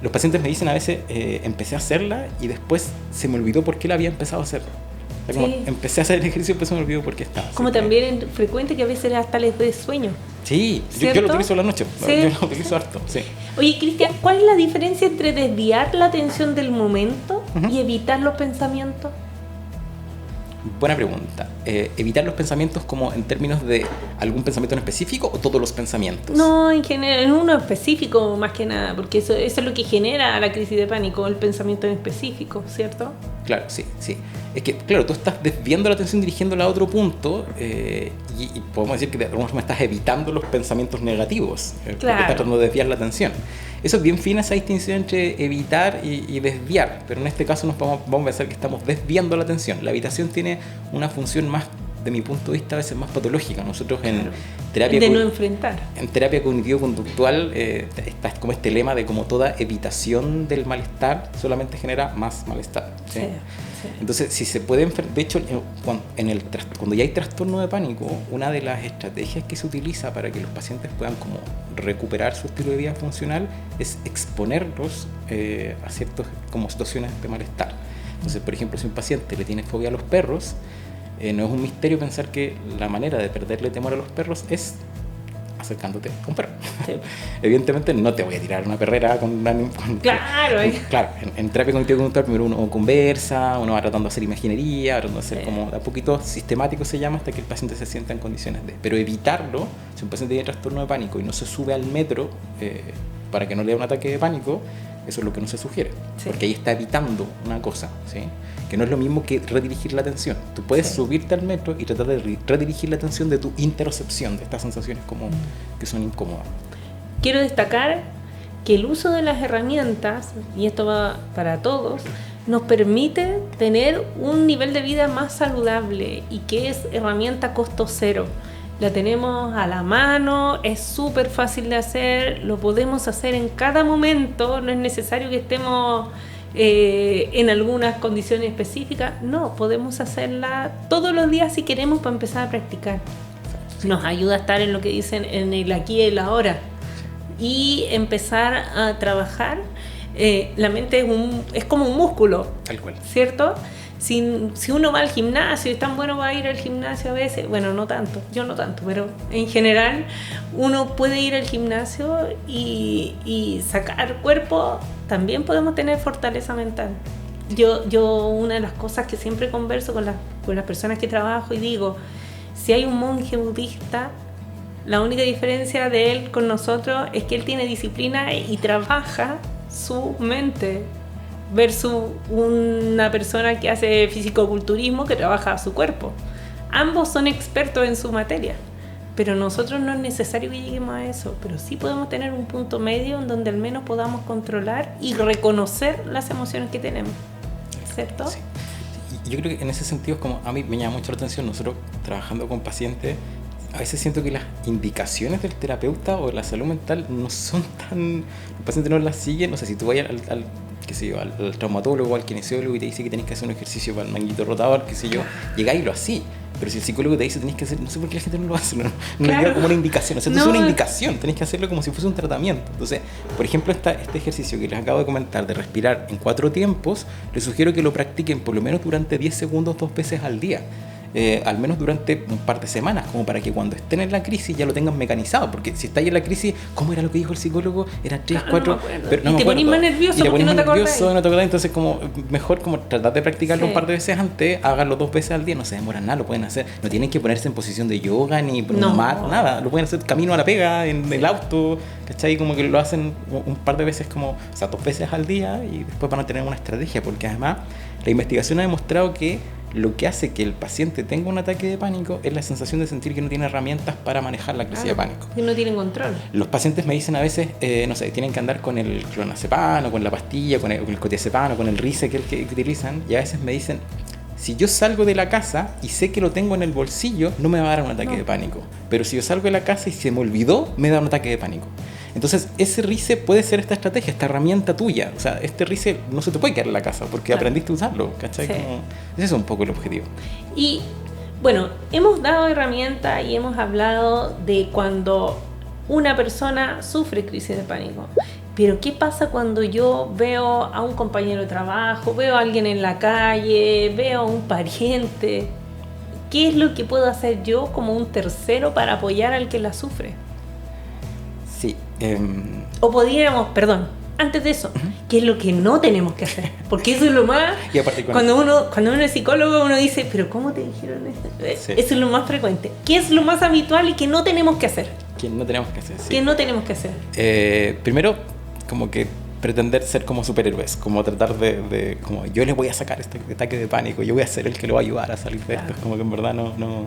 Los pacientes me dicen a veces, empecé a hacerla y después se me olvidó por qué la había empezado a hacer. O sea, como empecé a hacer el ejercicio y después se me olvidó por qué estaba. Como también es frecuente que a veces hasta les dé sueño. Sí, yo lo utilizo en la noche, yo lo utilizo harto, sí. Oye, Cristian, ¿cuál es la diferencia entre desviar la atención del momento y evitar los pensamientos? Buena pregunta. ¿Evitar los pensamientos como en términos de algún pensamiento en específico o todos los pensamientos? No, en general, en uno específico más que nada, porque eso es lo que genera la crisis de pánico, el pensamiento en específico, ¿cierto? Claro, sí. Es que, claro, tú estás desviando la atención, dirigiéndola a otro punto, y podemos decir que de alguna forma estás evitando los pensamientos negativos, porque estás tratando de desviar la atención. Eso es bien fina, esa distinción entre evitar y desviar, pero en este caso vamos a pensar que estamos desviando la atención. La evitación tiene una función más, de mi punto de vista, a veces más patológica. Nosotros en terapia... De no enfrentar. En terapia cognitivo-conductual está como este lema de como toda evitación del malestar solamente genera más malestar. ¿Sí? Sí. Entonces, si se puede enfrentar... De hecho, cuando ya hay trastorno de pánico, una de las estrategias que se utiliza para que los pacientes puedan como recuperar su estilo de vida funcional es exponerlos a ciertas como situaciones de malestar. Entonces, por ejemplo, si un paciente le tiene fobia a los perros, no es un misterio pensar que la manera de perderle temor a los perros es acercándote a un perro. Sí. Evidentemente no te voy a tirar una perrera con claro, claro, en terapia cognitivo-conductual primero uno conversa, uno va tratando de hacer imaginería, tratando de hacer como a poquito sistemático se llama, hasta que el paciente se sienta en condiciones de... Pero evitarlo, si un paciente tiene trastorno de pánico y no se sube al metro para que no le dé un ataque de pánico, eso es lo que no se sugiere, porque ahí está evitando una cosa, ¿sí? Que no es lo mismo que redirigir la atención. Tú puedes subirte al metro y tratar de redirigir la atención de tu interocepción, de estas sensaciones como que son incómodas. Quiero destacar que el uso de las herramientas, y esto va para todos, nos permite tener un nivel de vida más saludable y que es herramienta costo cero. La tenemos a la mano, es súper fácil de hacer, lo podemos hacer en cada momento, no es necesario que estemos en algunas condiciones específicas, no, podemos hacerla todos los días si queremos para empezar a practicar. Nos ayuda a estar en lo que dicen en el aquí y el ahora y empezar a trabajar. La mente es como un músculo, tal cual, ¿cierto? Si uno va al gimnasio, es tan bueno va a ir al gimnasio a veces, bueno, no tanto, yo no tanto, pero en general uno puede ir al gimnasio y sacar cuerpo, también podemos tener fortaleza mental. Yo una de las cosas que siempre converso con las personas que trabajo y digo, si hay un monje budista, la única diferencia de él con nosotros es que él tiene disciplina y trabaja su mente versus una persona que hace fisicoculturismo que trabaja su cuerpo. Ambos son expertos en su materia, pero nosotros no es necesario que lleguemos a eso, pero sí podemos tener un punto medio en donde al menos podamos controlar y reconocer las emociones que tenemos, ¿cierto? Sí. Yo creo que en ese sentido es como a mí me llama mucho la atención, nosotros trabajando con pacientes, a veces siento que las indicaciones del terapeuta o de la salud mental no son tan... El paciente no las sigue, no sé, si tú vayas al traumatólogo o al kinesiólogo y te dice que tenés que hacer un ejercicio para el manguito rotador, qué sé yo, llegáis y lo así. Pero si el psicólogo te dice tenés que hacer, no sé por qué la gente no lo hace, no le llega como una indicación, o sea, no es una indicación, tenés que hacerlo como si fuese un tratamiento. Entonces, por ejemplo, este ejercicio que les acabo de comentar de respirar en 4 tiempos, les sugiero que lo practiquen por lo menos durante 10 segundos 2 veces al día. Al menos durante un par de semanas, como para que cuando estén en la crisis ya lo tengan mecanizado, porque si estáis en la crisis, ¿cómo era lo que dijo el psicólogo? Era 3, 4, pero no y te ponís más nervioso porque no te acordás. Entonces como mejor como tratar de practicarlo un par de veces antes, háganlo 2 veces al día, no se demoran nada, lo pueden hacer, no tienen que ponerse en posición de yoga ni nada, lo pueden hacer camino a la pega, en el auto, ¿cachai? Como que lo hacen un par de veces, como, o sea, 2 veces al día, y después van a tener una estrategia, porque además la investigación ha demostrado que lo que hace que el paciente tenga un ataque de pánico es la sensación de sentir que no tiene herramientas para manejar la crisis de pánico. Que no tienen control. Los pacientes me dicen a veces, no sé, tienen que andar con el clonazepam, o con la pastilla, con el cotiazepam, o con el Rice que utilizan, y a veces me dicen, si yo salgo de la casa y sé que lo tengo en el bolsillo, no me va a dar un ataque de pánico. Pero si yo salgo de la casa y se me olvidó, me da un ataque de pánico. Entonces, ese RICE puede ser esta estrategia, esta herramienta tuya. O sea, este RICE no se te puede quedar en la casa porque aprendiste a usarlo, ¿cachai? Sí. Ese es un poco el objetivo. Y, bueno, hemos dado herramientas y hemos hablado de cuando una persona sufre crisis de pánico. Pero, ¿qué pasa cuando yo veo a un compañero de trabajo, veo a alguien en la calle, veo a un pariente? ¿Qué es lo que puedo hacer yo como un tercero para apoyar al que la sufre? Sí. O podríamos, antes de eso, ¿qué es lo que no tenemos que hacer? Porque eso es lo más... Y aparte cuando uno es psicólogo, uno dice, ¿pero cómo te dijeron esto? Sí. Eso es lo más frecuente. ¿Qué es lo más habitual y que no tenemos que hacer? ¿Qué no tenemos que hacer? Sí. ¿Qué no tenemos que hacer? Primero, como que pretender ser como superhéroes, como tratar de como yo les voy a sacar este ataque de pánico, yo voy a ser el que lo va a ayudar a salir de esto. Es como que en verdad no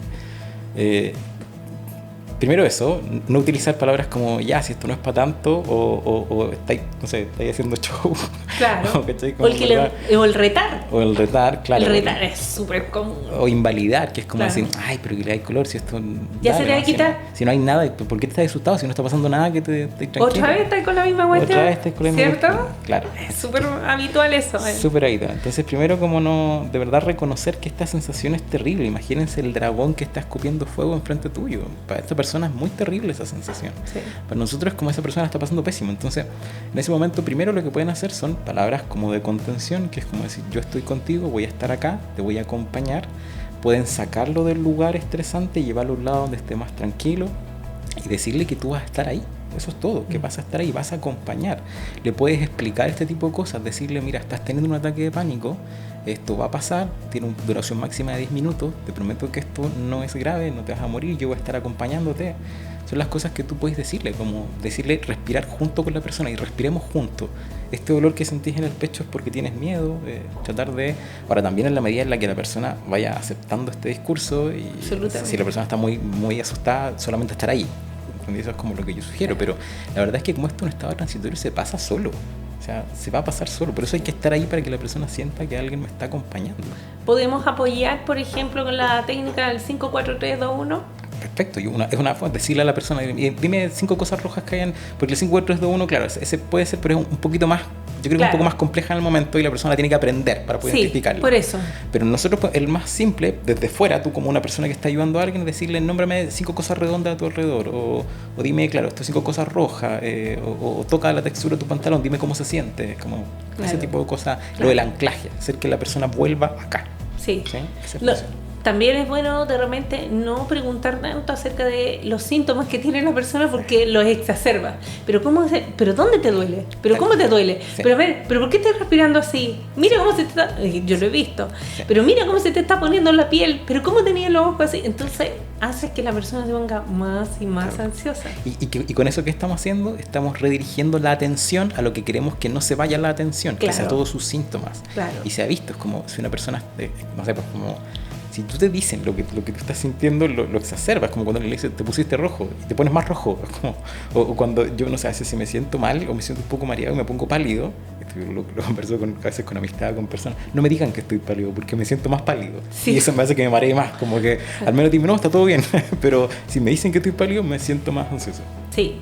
primero eso, no utilizar palabras como ya, si esto no es para tanto, o estáis, no sé, estáis haciendo show. Claro. O el retar. O el retar, claro. El retar es súper común. O invalidar, que es como decir, ay, pero que le hay color, si esto... Ya se le va a quitar. Si no hay nada, ¿por qué te estás asustado? Si no está pasando nada, que te tranquilo. Otra vez estás con la misma cuestión. Otra vez estás con la misma cuestión. ¿Cierto? Claro. Es súper habitual eso. Súper habitual. Entonces, primero, como no, de verdad reconocer que esta sensación es terrible. Imagínense el dragón que está escupiendo fuego enfrente tuyo. Para esta persona es muy terrible esa sensación. Sí. Para nosotros, como esa persona está pasando pésimo. Entonces, en ese momento, primero lo que pueden hacer son palabras como de contención, que es como decir, yo estoy contigo, voy a estar acá, te voy a acompañar. Pueden sacarlo del lugar estresante y llevarlo a un lado donde esté más tranquilo y decirle que tú vas a estar ahí. Eso es todo, que vas a estar ahí, vas a acompañar. Le puedes explicar este tipo de cosas, decirle, mira, estás teniendo un ataque de pánico, esto va a pasar, tiene una duración máxima de 10 minutos, te prometo que esto no es grave, no te vas a morir, yo voy a estar acompañándote. Son las cosas que tú puedes decirle, como decirle respirar junto con la persona y respiremos juntos. Este dolor que sentís en el pecho es porque tienes miedo, tratar de... Ahora también en la medida en la que la persona vaya aceptando este discurso y si la persona está muy, muy asustada, solamente estar ahí. Eso es como lo que yo sugiero, pero la verdad es que como esto es un estado transitorio se pasa solo. O sea, se va a pasar solo. Por eso hay que estar ahí para que la persona sienta que alguien me está acompañando. ¿Podemos apoyar, por ejemplo, con la técnica del 5-4-3-2-1? Perfecto, y es una forma de decirle a la persona, dime 5 cosas rojas que hayan, porque el 5-4-3-2-1, claro, ese puede ser, pero es un poquito más, yo creo que un poco más compleja en el momento y la persona tiene que aprender para poder identificarlo. Por eso. Pero nosotros, el más simple, desde fuera, tú como una persona que está ayudando a alguien, decirle, nómbrame 5 cosas redondas a tu alrededor, o dime, claro, estas 5 cosas rojas, o toca la textura de tu pantalón, dime cómo se siente, como ese tipo de cosas, lo del anclaje, hacer que la persona vuelva acá. Sí. También es bueno de repente no preguntar tanto acerca de los síntomas que tiene la persona porque los exacerba. Pero ¿dónde te duele? ¿Pero cómo te duele? Sí. Pero a ver, ¿pero por qué estás respirando así? Mira cómo se te está... Yo lo he visto. Sí. Pero mira cómo se te está poniendo la piel. ¿Pero cómo tenías los ojos así? Entonces hace que la persona se ponga más y más ansiosa. Y con eso que estamos haciendo, estamos redirigiendo la atención a lo que queremos que no se vaya la atención, que sea todos sus síntomas. Claro. Y se ha visto, es como si una persona, no sé, pues como... Si tú te dicen lo que tú estás sintiendo, lo exacerbas, como cuando le dices te pusiste rojo y te pones más rojo. Como, o cuando yo, no sé, a veces si me siento mal o me siento un poco mareado y me pongo pálido, lo converso a veces con amistad, con personas, no me digan que estoy pálido porque me siento más pálido. Sí. Y eso me hace que me maree más, como que al menos dime, no, está todo bien. Pero si me dicen que estoy pálido, me siento más ansioso. Sí.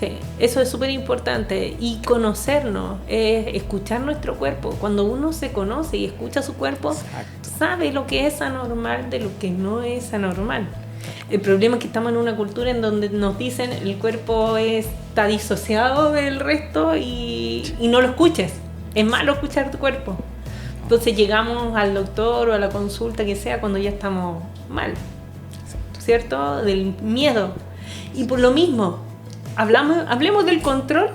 Sí, eso es súper importante. Y conocernos, escuchar nuestro cuerpo. Cuando uno se conoce y escucha su cuerpo, sabe lo que es anormal de lo que no es anormal. El problema es que estamos en una cultura en donde nos dicen el cuerpo está disociado del resto y no lo escuches. Es malo escuchar tu cuerpo. Entonces llegamos al doctor o a la consulta que sea cuando ya estamos mal, ¿cierto? Del miedo. Y por lo mismo, hablemos del control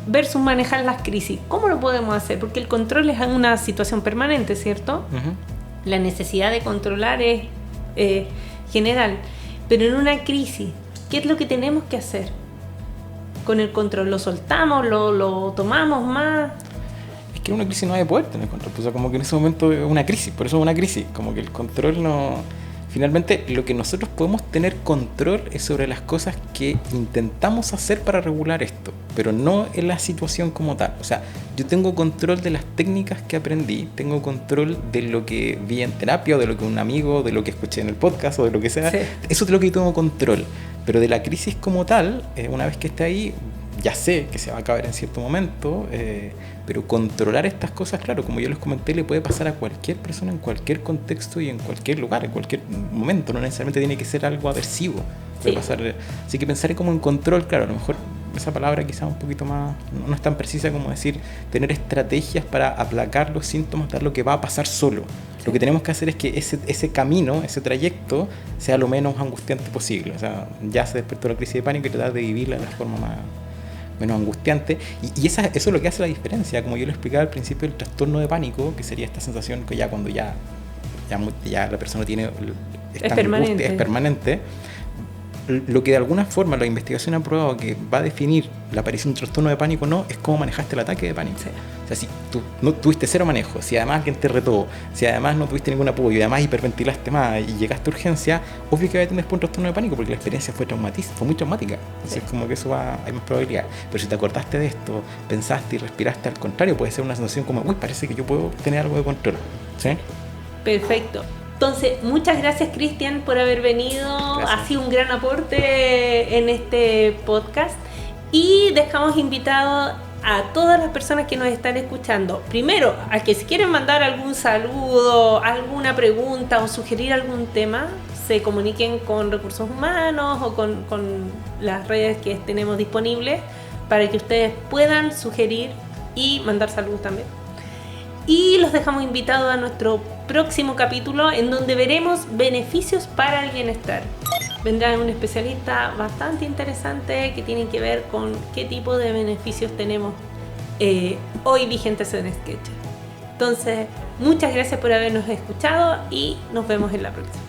versus manejar las crisis. ¿Cómo lo podemos hacer? Porque el control es una situación permanente, ¿cierto? Uh-huh. La necesidad de controlar es general. Pero en una crisis, ¿qué es lo que tenemos que hacer con el control? ¿Lo soltamos? ¿Lo tomamos más? Es que en una crisis no hay de poder tener control. O sea, como que en ese momento es una crisis. Por eso es una crisis. Como que el control no... Finalmente, lo que nosotros podemos tener control es sobre las cosas que intentamos hacer para regular esto, pero no en la situación como tal. O sea, yo tengo control de las técnicas que aprendí, tengo control de lo que vi en terapia, o de lo que un amigo, de lo que escuché en el podcast, o de lo que sea. Sí. Eso es lo que yo tengo control. Pero de la crisis como tal, una vez que esté ahí, ya sé que se va a acabar en cierto momento, pero controlar estas cosas, claro, como yo les comenté, le puede pasar a cualquier persona en cualquier contexto y en cualquier lugar, en cualquier momento, no necesariamente tiene que ser algo aversivo. Puede pasar, así que pensar como en control, claro, a lo mejor esa palabra quizás un poquito más, no es tan precisa como decir tener estrategias para aplacar los síntomas, dar lo que va a pasar solo. Lo que tenemos que hacer es que ese camino, ese trayecto, sea lo menos angustiante posible. O sea, ya se despertó la crisis de pánico y tratar de vivirla de la forma menos angustiante, y eso es lo que hace la diferencia, como yo lo explicaba al principio, el trastorno de pánico, que sería esta sensación que ya cuando ya la persona tiene esta angustia, es permanente. Lo que de alguna forma la investigación ha probado que va a definir la aparición de un trastorno de pánico no es cómo manejaste el ataque de pánico. Sí. O sea, si tú no tuviste cero manejo, si además alguien te retó, si además no tuviste ningún apoyo y además hiperventilaste más y llegaste a urgencia, obvio que va a tener después un trastorno de pánico porque la experiencia fue muy traumática. Entonces como que eso hay más probabilidad. Pero si te acordaste de esto, pensaste y respiraste al contrario, puede ser una sensación como, uy, parece que yo puedo tener algo de control. ¿Sí? Perfecto. Entonces, muchas gracias, Cristian, por haber venido. Gracias. Ha sido un gran aporte en este podcast. Y dejamos invitado a todas las personas que nos están escuchando. Primero, a que si quieren mandar algún saludo, alguna pregunta o sugerir algún tema, se comuniquen con Recursos Humanos o con las redes que tenemos disponibles para que ustedes puedan sugerir y mandar saludos también. Y los dejamos invitados a nuestro próximo capítulo en donde veremos beneficios para el bienestar. Vendrá un especialista bastante interesante que tiene que ver con qué tipo de beneficios tenemos hoy vigentes en Sketcher. Entonces, muchas gracias por habernos escuchado y nos vemos en la próxima.